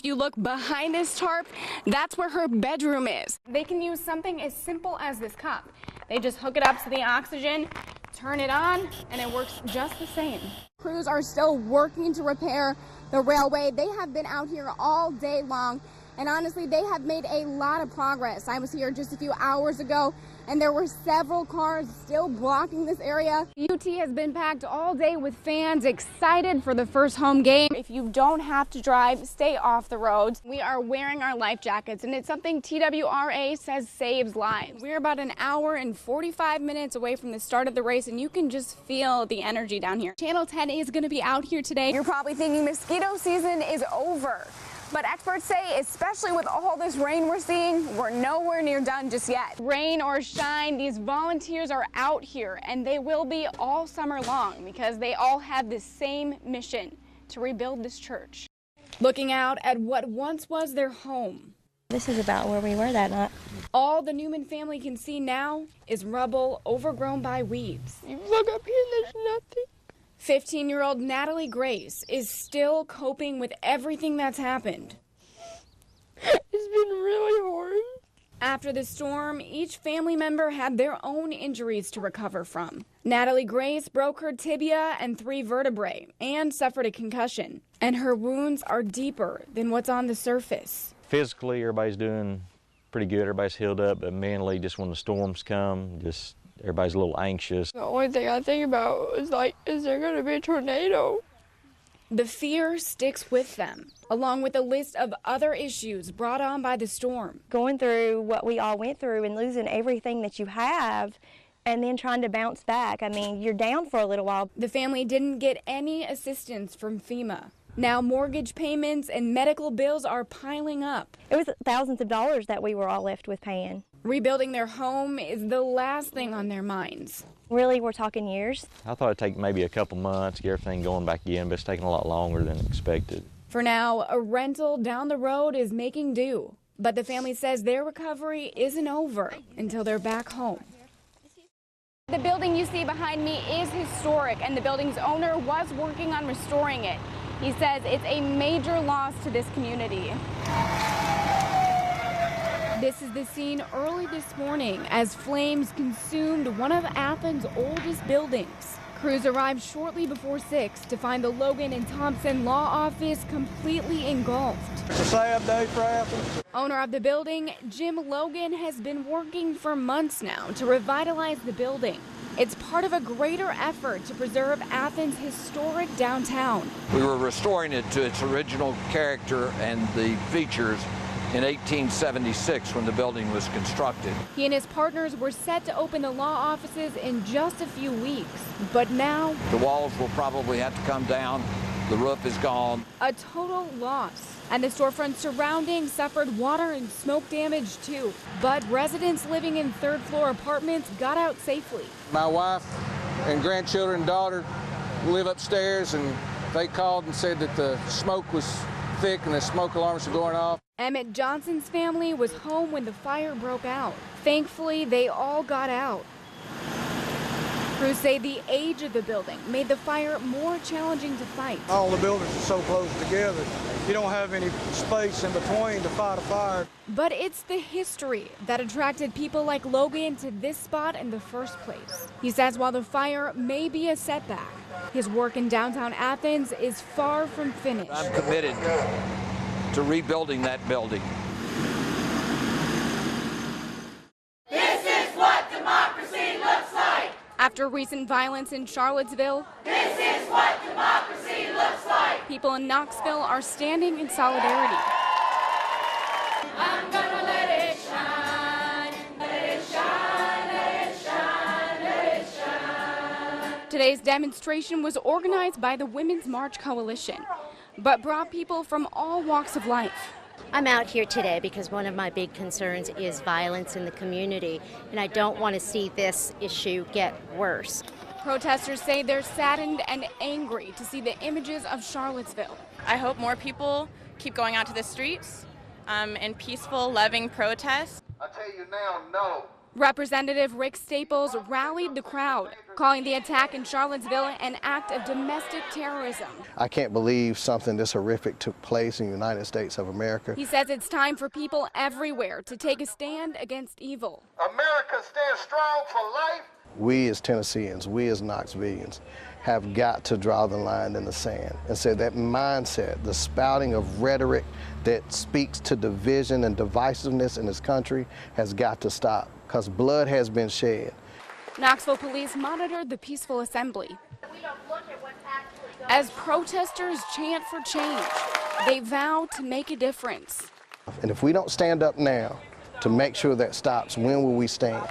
you look behind this tarp, that's where her bedroom is. They can use something as simple as this cup. They just hook it up to the oxygen, turn it on, and it works just the same. Crews are still working to repair the railway. They have been out here all day long, and honestly, they have made a lot of progress. I was here just a few hours ago, and there were several cars still blocking this area. UT has been packed all day with fans excited for the first home game. If you don't have to drive, stay off the roads. We are wearing our life jackets, and it's something TWRA says saves lives. We're about an hour and 45 minutes away from the start of the race, and you can just feel the energy down here. Channel 10 is going to be out here today. You're probably thinking mosquito season is over. But experts say, especially with all this rain we're seeing, we're nowhere near done just yet. Rain or shine, these volunteers are out here, and they will be all summer long because they all have the same mission: to rebuild this church. Looking out at what once was their home. This is about where we were that night. All the Newman family can see now is rubble overgrown by weeds. You look up here, there's nothing. 15-year-old Natalie Grace is still coping with everything that's happened. It's been really hard. After the storm, each family member had their own injuries to recover from. Natalie Grace broke her tibia and 3 vertebrae and suffered a concussion. And her wounds are deeper than what's on the surface. Physically, everybody's doing pretty good. Everybody's healed up, but mentally, just when the storms come, everybody's a little anxious. The only thing I think about is is there going to be a tornado? The fear sticks with them, along with a list of other issues brought on by the storm. Going through what we all went through and losing everything that you have and then trying to bounce back. I mean, you're down for a little while. The family didn't get any assistance from FEMA. Now mortgage payments and medical bills are piling up. It was thousands of dollars that we were all left with paying. Rebuilding their home is the last thing on their minds. Really, we're talking years. I thought it'd take maybe a couple months to get everything going back in, but it's taking a lot longer than expected. For now, a rental down the road is making do. But the family says their recovery isn't over until they're back home. The building you see behind me is historic, and the building's owner was working on restoring it. He says it's a major loss to this community. This is the scene early this morning as flames consumed one of Athens' oldest buildings. Crews arrived shortly before 6 to find the Logan and Thompson law office completely engulfed. It's a sad day for Athens. Owner of the building, Jim Logan, has been working for months now to revitalize the building. It's part of a greater effort to preserve Athens' historic downtown. We were restoring it to its original character and the features in 1876 when the building was constructed. He and his partners were set to open the law offices in just a few weeks, but now The walls will probably have to come down. The roof is gone. a total loss. And the storefront surrounding suffered water and smoke damage too. But residents living in third-floor apartments got out safely. My wife and grandchildren and daughter live upstairs, and they called and said that the smoke was thick and the smoke alarms were going off. Emmett Johnson's family was home when the fire broke out. Thankfully, they all got out. Crews say the age of the building made the fire more challenging to fight. All the buildings are so close together, you don't have any space in between to fight a fire. But it's the history that attracted people like Logan to this spot in the first place. He says while the fire may be a setback, his work in downtown Athens is far from finished. I'm committed to rebuilding that building. This is what democracy looks like. After recent violence in Charlottesville, This is what democracy looks like. people in Knoxville are standing in solidarity. I'm gonna let it shine, let it shine, let it shine, let it shine. Today's demonstration was organized by the Women's March Coalition, but brought people from all walks of life. I'm out here today because one of my big concerns is violence in the community, and I don't want to see this issue get worse. Protesters say they're saddened and angry to see the images of Charlottesville. I hope more people keep going out to the streets in peaceful, loving protest. I tell you now, no. Representative Rick Staples rallied the crowd, calling the attack in Charlottesville an act of domestic terrorism. I can't believe something this horrific took place in the United States of America. He says it's time for people everywhere to take a stand against evil. America stands strong for life. We as Tennesseans, we as Knoxvillians, have got to draw the line in the sand and say that mindset, the spouting of rhetoric that speaks to division and divisiveness in this country has got to stop, because blood has been shed. Knoxville police monitored the peaceful assembly. As protesters chant for change, they vow to make a difference. And if we don't stand up now to make sure that stops, when will we stand?